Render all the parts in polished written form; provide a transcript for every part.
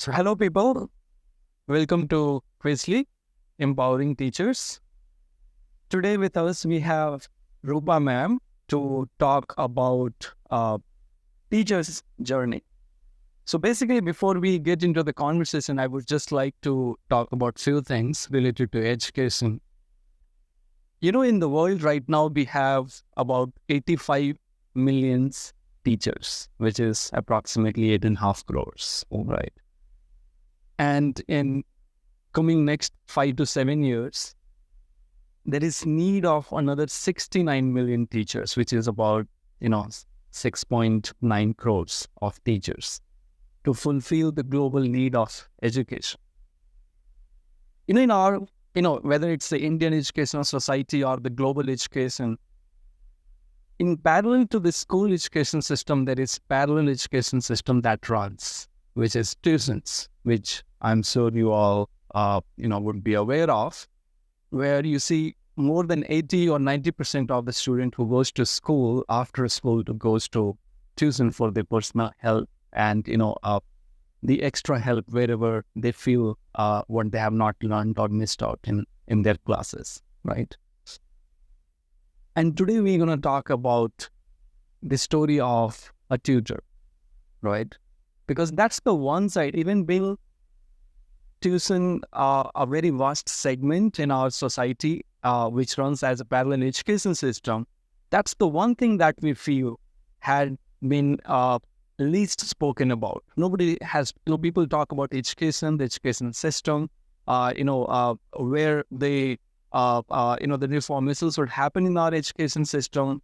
So, hello, people. Welcome to Quizly, Empowering Teachers. Today with us, we have Roopa ma'am to talk about teachers' journey. So, basically, before we get into the conversation, I would just like to talk about few things related to education. In the world right now, we have about 85 million teachers, which is approximately 8.5 crores, right? And in coming next 5 to 7 years, there is need of another 69 million teachers, which is about, 6.9 crores of teachers to fulfill the global need of education. In our, whether it's the Indian educational society or the global education, in parallel to the school education system, there is parallel education system that runs, which is tuitions, which I'm sure you all, would be aware of, where you see more than 80 or 90% of the student who goes to school after school goes to tuition for their personal help and, the extra help wherever they feel what they have not learned or missed out in their classes, right? And today we're going to talk about the story of a tutor, right? Because that's the one side. Even being tuition, a very vast segment in our society, which runs as a parallel education system, that's the one thing that we feel had been least spoken about. Nobody has, people talk about education, the education system, where the reformations would happen in our education system.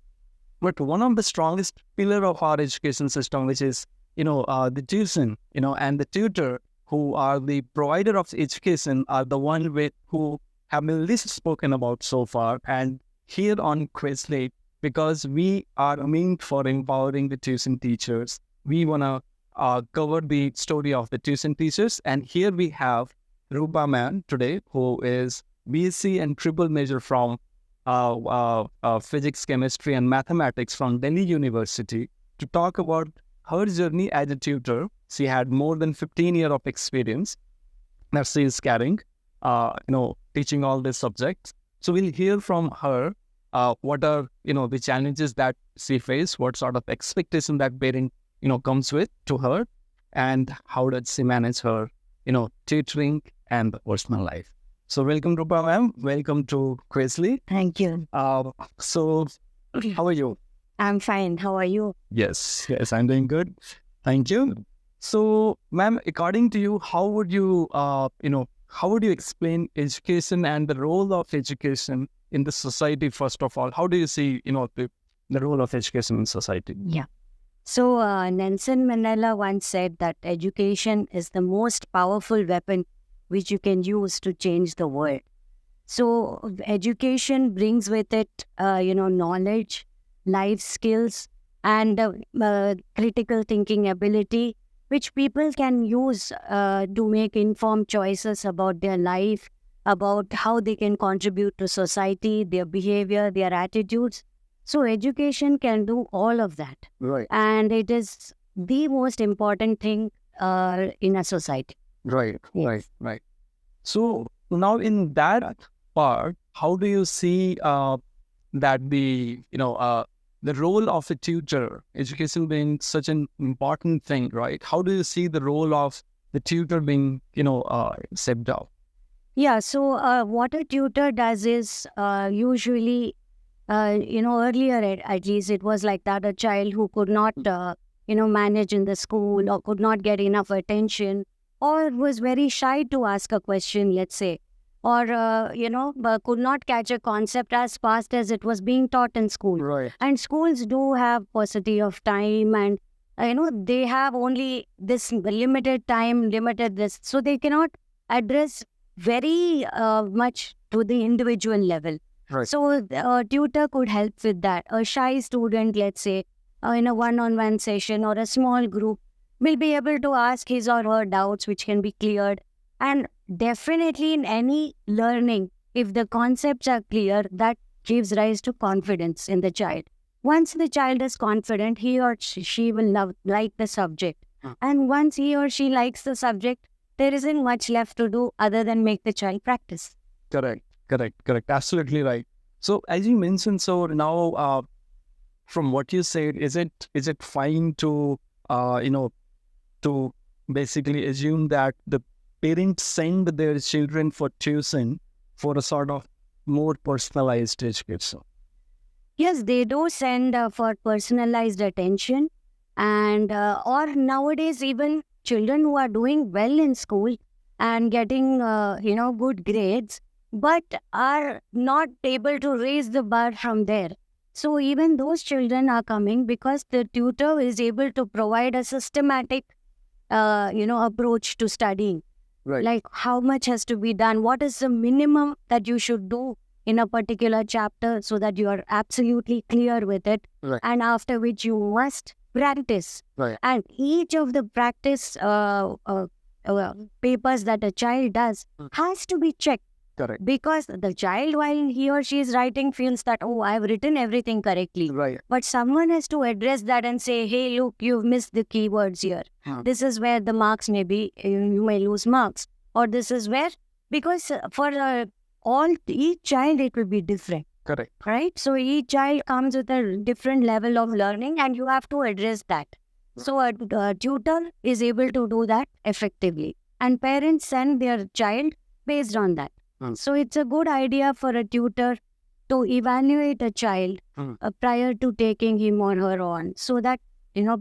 But one of the strongest pillar of our education system, which is, the tuition, and the tutor, who are the provider of education, are the one who have been least spoken about so far. And here on Quizly, because we are meant for empowering the tuition teachers, we want to cover the story of the tuition teachers. And here we have Roopa ma'am today, who is BSc and triple major from physics, chemistry, and mathematics from Delhi University, to talk about her journey as a tutor. She had more than 15 years of experience that she is carrying, teaching all these subjects. So we'll hear from her what are, the challenges that she faced, what sort of expectation that parent, comes with to her, and how does she manage her, tutoring and the personal life. So welcome, Roopa ma'am. Welcome to Quizly. Thank you. So how are you? I'm fine. How are you? Yes, I'm doing good. Thank you. So, ma'am, according to you, how would you explain education and the role of education in the society? First of all, how do you see, the role of education in society? Yeah. So Nelson Mandela once said that education is the most powerful weapon which you can use to change the world. So education brings with it, knowledge, life skills, and critical thinking ability, which people can use to make informed choices about their life, about how they can contribute to society, their behavior, their attitudes. So education can do all of that. Right. And it is the most important thing in a society. Right, Yes. right. So now in that part, how do you see that the role of a tutor, education being such an important thing, right? How do you see the role of the tutor being, stepped out? Yeah, so what a tutor does is usually, earlier at least it was like that, a child who could not, manage in the school or could not get enough attention or was very shy to ask a question, let's say, or, could not catch a concept as fast as it was being taught in school. Right. And schools do have paucity of time and, they have only this limited time, limited this. So they cannot address very much to the individual level. Right. So a tutor could help with that. A shy student, let's say, in a one-on-one session or a small group, will be able to ask his or her doubts, which can be cleared. And definitely in any learning, if the concepts are clear, that gives rise to confidence in the child. Once the child is confident, he or she will like the subject. And once he or she likes the subject, there isn't much left to do other than make the child practice. Correct. Absolutely right. So as you mentioned, so now from what you said, is it fine to to basically assume that the parents send their children for tuition for a sort of more personalized education? Yes, they do send for personalized attention, and or nowadays even children who are doing well in school and getting good grades, but are not able to raise the bar from there. So even those children are coming because the tutor is able to provide a systematic approach to studying. Right. Like how much has to be done, what is the minimum that you should do in a particular chapter so that you are absolutely clear with it. Right. And after which you must practice. Right. And each of the practice papers that a child does has to be checked. Correct. Because the child, while he or she is writing, feels that, oh, I've written everything correctly. Right. But someone has to address that and say, hey, look, you've missed the keywords here. This is where the marks may be, you may lose marks. Or this is where, because for each child, it will be different. Correct. Right? So each child comes with a different level of learning and you have to address that. So a tutor is able to do that effectively. And parents send their child based on that. So it's a good idea for a tutor to evaluate a child prior to taking him or her on, so that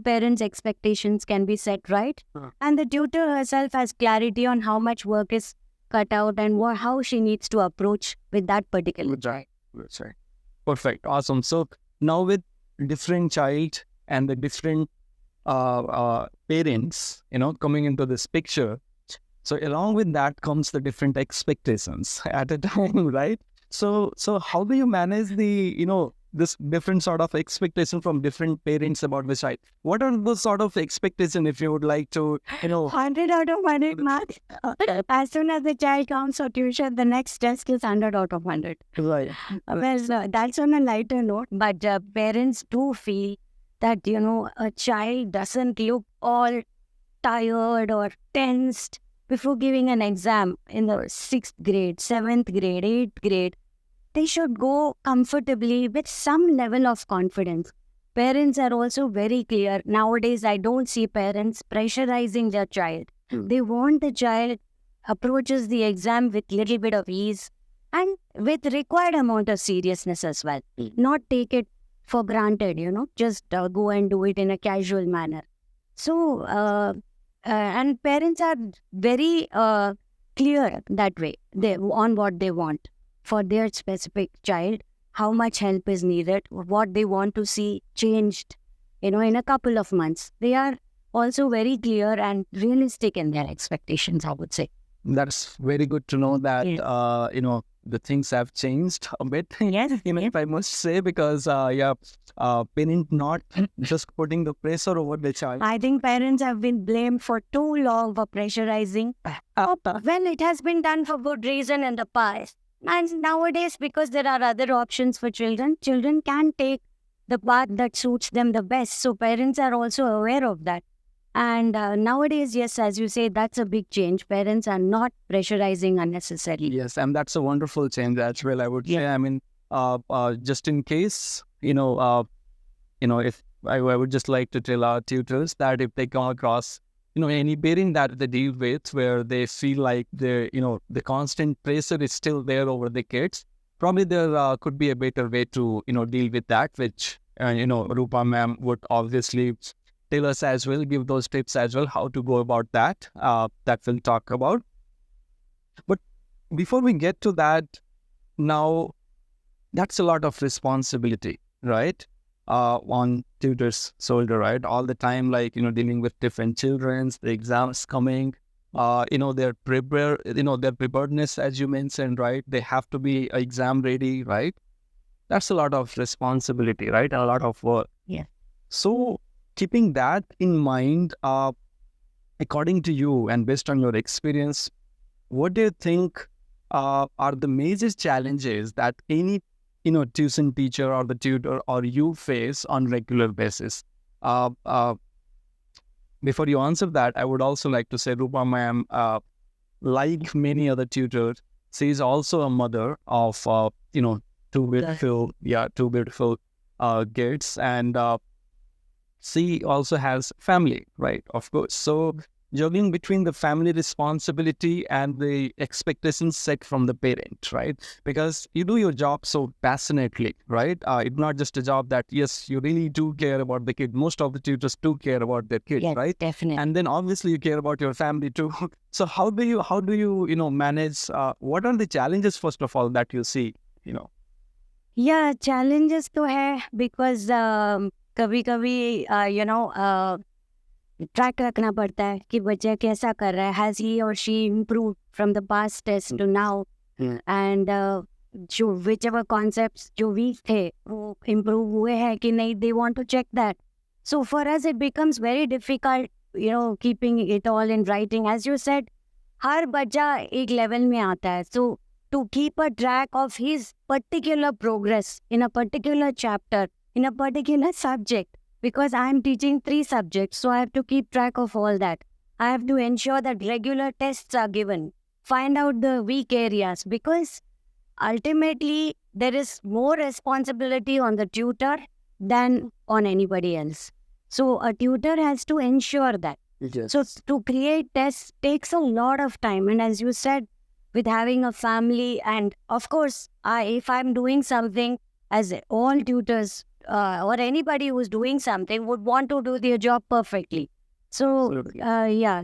parents' expectations can be set right, and the tutor herself has clarity on how much work is cut out and how she needs to approach with that particular child. That's right. Perfect. Awesome. So now with different child and the different parents, coming into this picture. So along with that comes the different expectations at a time, right? So how do you manage the, this different sort of expectation from different parents about the child? What are the sort of expectation, if you would like to, 100 out of 100 marks. As soon as the child comes for tuition, the next test is 100 out of 100. Right. Well, that's on a lighter note, but parents do feel that, a child doesn't look all tired or tensed before giving an exam in the 6th grade, 7th grade, 8th grade. They should go comfortably with some level of confidence. Parents are also very clear. Nowadays, I don't see parents pressurizing their child. They want the child approaches the exam with little bit of ease and with required amount of seriousness as well. Not take it for granted, just go and do it in a casual manner. So, and parents are very clear that way on what they want for their specific child, how much help is needed, what they want to see changed, in a couple of months. They are also very clear and realistic in their expectations, I would say. That's very good to know that, the things have changed a bit, if I must say, because, parent not just putting the pressure over the child. I think parents have been blamed for too long for pressurizing. Well, it has been done for good reason in the past. And nowadays, because there are other options for children can take the path that suits them the best. So parents are also aware of that. And nowadays, yes, as you say, that's a big change. Parents are not pressurizing unnecessarily. Yes, and that's a wonderful change as well, I would say. I mean, just in case, if I would just like to tell our tutors that if they come across, any parent that they deal with where they feel like the constant pressure is still there over the kids, probably there could be a better way to, deal with that, which, Roopa ma'am would obviously tell us as well, give those tips as well, how to go about that, that we'll talk about. But before we get to that, now, that's a lot of responsibility, right? On tutors' shoulder, right? All the time, like, dealing with different children, the exams coming, their preparedness, as you mentioned, right? They have to be exam ready, right? That's a lot of responsibility, right? A lot of work. Yeah. So, keeping that in mind, according to you and based on your experience, what do you think are the major challenges that any tuition teacher or the tutor or you face on regular basis? before you answer that, I would also like to say, Roopa ma'am, like many other tutors, she is also a mother of, two beautiful kids, and she also has family, right? Of course. So juggling between the family responsibility and the expectations set from the parent, right? Because you do your job so passionately, right? It's not just a job that, yes, you really do care about the kid. Most of the tutors do care about their kid, Yes, right? definitely. And then obviously you care about your family too. So how do you manage? What are the challenges, first of all, that you see? Yeah, challenges तो है because कभी कभी track रखना पड़ता है कि बच्चा कैसा कर रहा है, हैज ही और she improve from the past test to now, and जो विच एवर कॉन्सेप्ट्स जो वीक थे वो इम्प्रूव हुए हैं कि नहीं, they want to check that. So for us it becomes very difficult keeping it all in writing. As you said, हर बच्चा एक लेवल में आता है, सो to keep a track of his particular progress in a particular chapter, in a particular subject, because I am teaching 3 subjects, so I have to keep track of all that. I have to ensure that regular tests are given, find out the weak areas, because ultimately there is more responsibility on the tutor than on anybody else. So a tutor has to ensure that. Yes. So to create tests takes a lot of time, and as you said, with having a family, and of course, if I'm doing something, as all tutors or anybody who's doing something would want to do their job perfectly. So,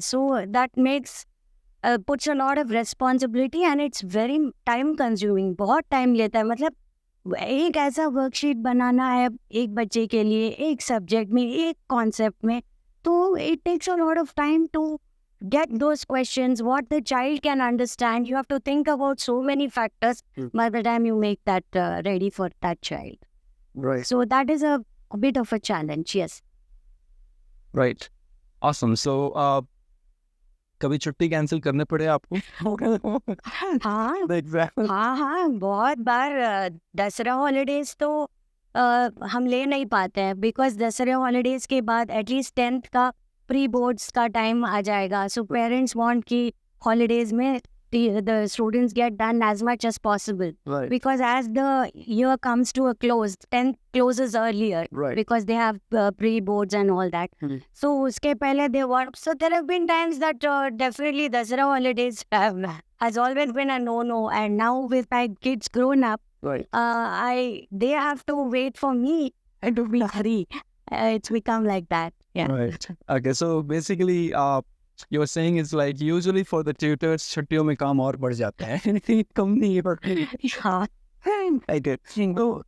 so that makes, puts a lot of responsibility, and it's very time consuming. बहुत time लेता है. मतलब एक ऐसा worksheet बनाना है एक बच्चे के लिए, एक सब्जेक्ट में, एक कॉन्सेप्ट में, तो it takes a lot of time to get those questions, what the child can understand. You have to think about so many factors by the time you make that ready for that child. Right. So that is a bit of a challenge, yes. Right. Awesome. So, कभी छुट्टी cancel करने पड़े आपको? हाँ exam. हाँ, बहुत बार. दसरा holidays तो हम ले नहीं पाते हैं, बिकॉज दसरा हॉलीडेज के बाद एटलीस्ट 10th का प्री बोर्ड्स का टाइम आ जाएगा. सो पेरेंट्स वांट कि हॉलीडेज में the students get done as much as possible. Right. Because as the year comes to a close, 10th closes earlier. Right. Because they have pre-boards and all that. So uske pehle they want. So there have been times that definitely Dasara holidays has always been a no-no. And now with my kids grown up, Right. they have to wait for me and to be hurry. It's become like that. Yeah. Right. Okay. So basically, you're saying is like usually for the tutors, छुट्टियों में काम और बढ़ जाता है. कम नहीं बढ़ता. हाँ. I get. So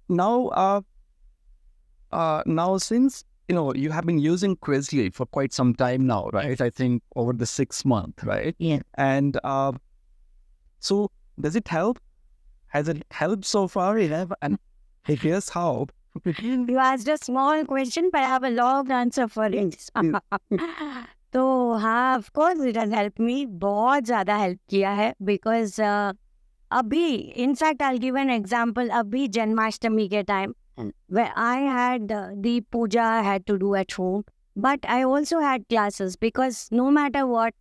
now since you have been using Quizly for quite some time now, right? I think over the 6 months, right? Yeah. And so does it help? Has it helped so far? And if yes, how? You asked a small question, but I have a long answer for it. तो हाँ, of course it has helped me. बहुत ज़्यादा help किया है, because अभी, in fact, I'll give an example. अभी जन्माष्टमी के time, where I had the puja I had to do at home, but I also had classes, because no matter what,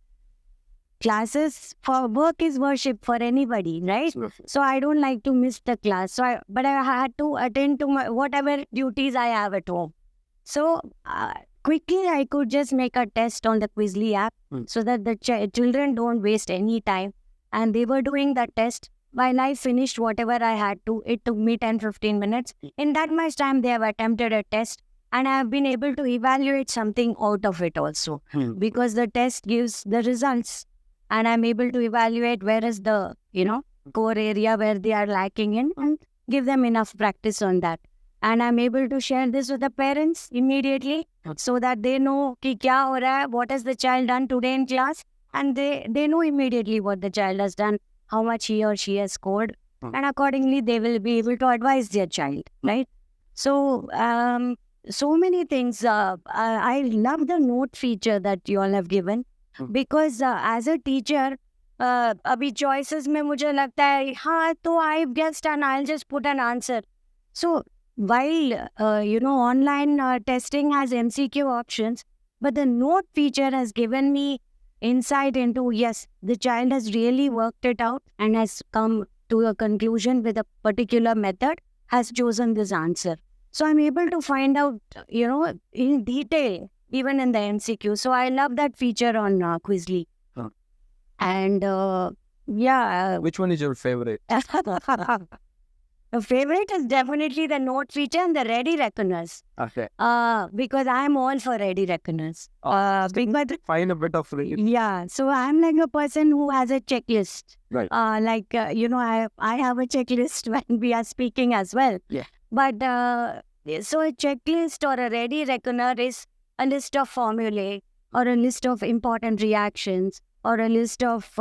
classes for work is worship for anybody, right? So I don't like to miss the class. But I had to attend to whatever duties I have at home. So quickly I could just make a test on the Quizly app, so that the children don't waste any time. And they were doing that test while I finished whatever I had to. It took me 10-15 minutes. In that much time, they have attempted a test, and I have been able to evaluate something out of it also, because the test gives the results. And I'm able to evaluate where is the, core area where they are lacking in, and give them enough practice on that. And I'm able to share this with the parents immediately, so that they know ki kya ho raha hai, what has the child done today in class, and they know immediately what the child has done, how much he or she has scored, and accordingly they will be able to advise their child, right? So, so many things. I love the note feature that you all have given. Because as a teacher, अभी choices में मुझे लगता है, हाँ तो I've guessed and I'll just put an answer. So while online testing has MCQ options, But the note feature has given me insight into, yes, the child has really worked it out and has come to a conclusion with a particular method, has chosen this answer. So I'm able to find out, in detail, even in the MCQ. So I love that feature on Quizly. Huh. And Which one is your favorite? The favorite is definitely the note feature and the ready reckoners. Okay. Because I'm all for ready reckoners. Because Find a bit of read. yeah, so I'm like a person who has a checklist. Right. I have a checklist when we are speaking as well. Yeah. But so a checklist or a ready reckoner is a list of formulae or a list of important reactions or a list of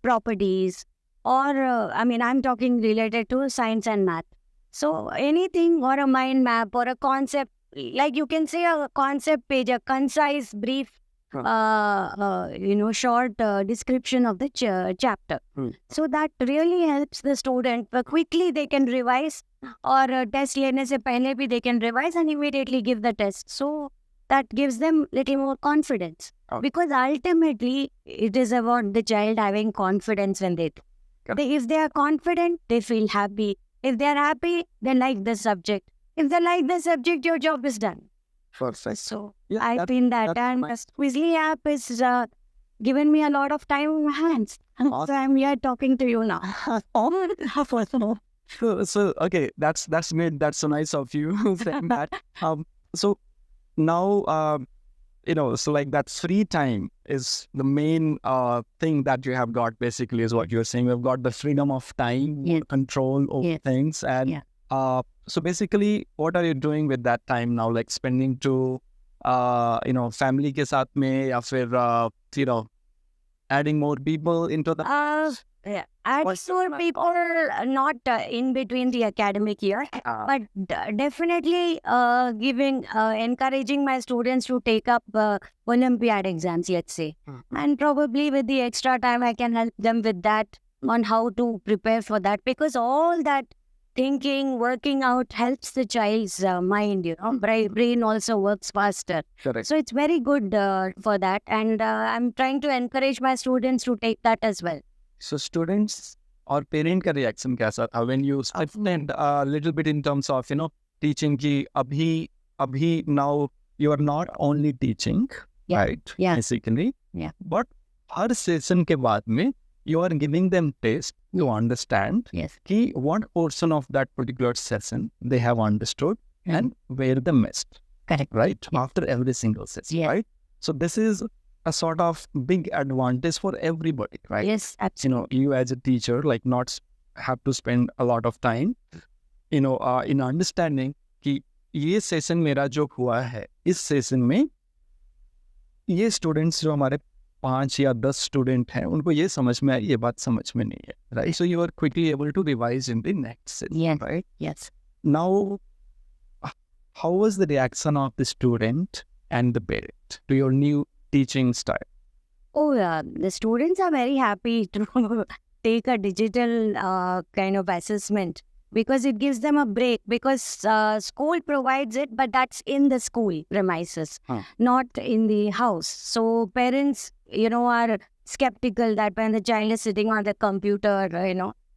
properties or, I'm talking related to science and math. So anything or a mind map or a concept, like you can say a concept page, a concise, brief, short description of the chapter. So that really helps the student. Quickly they can revise or test lene se pehle bhi they can revise and immediately give the test. So that gives them little more confidence. Because ultimately it is about the child having confidence when they do. If they are confident, they feel happy. If they are happy, they like the subject. If they like the subject, your job is done. Perfect. So Yeah, I feel that, and nice. Quizly.app is given me a lot of time in my hands. So I'm here talking to you now. So okay, that's great. That's so nice of you saying that. So now so like that free time is the main thing that you have got, basically, is what you're saying. We've got the freedom of time, control over things. And so basically, what are you doing with that time now? Like spending to, family ke saath mein, ya fir, adding more people into the... Add more people, not in between the academic year, but definitely encouraging my students to take up Olympiad exams, let's say. And probably with the extra time, I can help them with that, on how to prepare for that. Because all that thinking, working out helps the child's mind, brain also works faster. Correct. So it's very good for that. And I'm trying to encourage my students to take that as well. So students or parent ka reaction kaisa tha when you explained a little bit in terms of, teaching ki abhi now you are not only teaching, right? Yeah. Basically. Yeah. But har session ke baad mein, you are giving them test to understand ki what portion of that particular session they have understood and where they missed. Correct. Right? After every single session, right? So this is a sort of big advantage for everybody, right? Yes, absolutely. You as a teacher, like, not have to spend a lot of time, in understanding कि ये session मेरा जो हुआ है, इस session में ये students जो हमारे 5 या 10 student हैं, उनको ये समझ में आई, ये बात समझ में नहीं है, right? So you are quickly able to revise in the next session, right? Yes. Now, how was the reaction of the student and the parent to your new teaching style? Oh, the students are very happy to take a digital kind of assessment, because it gives them a break, because school provides it, but that's in the school premises, not in the house. So parents, are skeptical that when the child is sitting on the computer,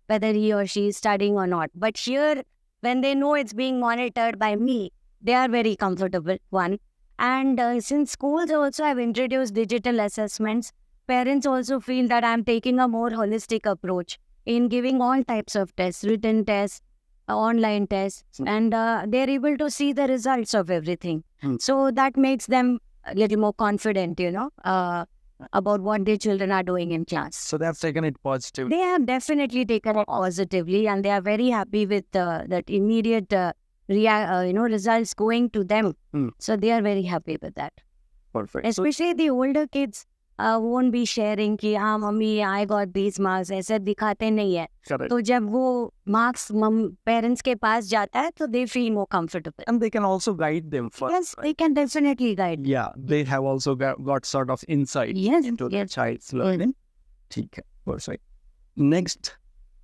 whether he or she is studying or not. But here, when they know it's being monitored by me, they are very comfortable, one. And since schools also have introduced digital assessments, parents also feel that I'm taking a more holistic approach in giving all types of tests, written tests, online tests, and they're able to see the results of everything. So that makes them a little more confident, about what their children are doing in class. So they have taken it positively. They have definitely taken it positively, and they are very happy with that immediate results going to them. So they are very happy with that. Perfect. Especially the older kids won't be sharing कि हाँ mummy I got these marks, ऐसे दिखाते नहीं है. तो जब वो marks parents के पास जाता है, तो they feel more comfortable. And they can also guide them first. Yes, they can definitely guide. Yeah, they have also got sort of insight into the child's learning. ठीक है, perfect. Next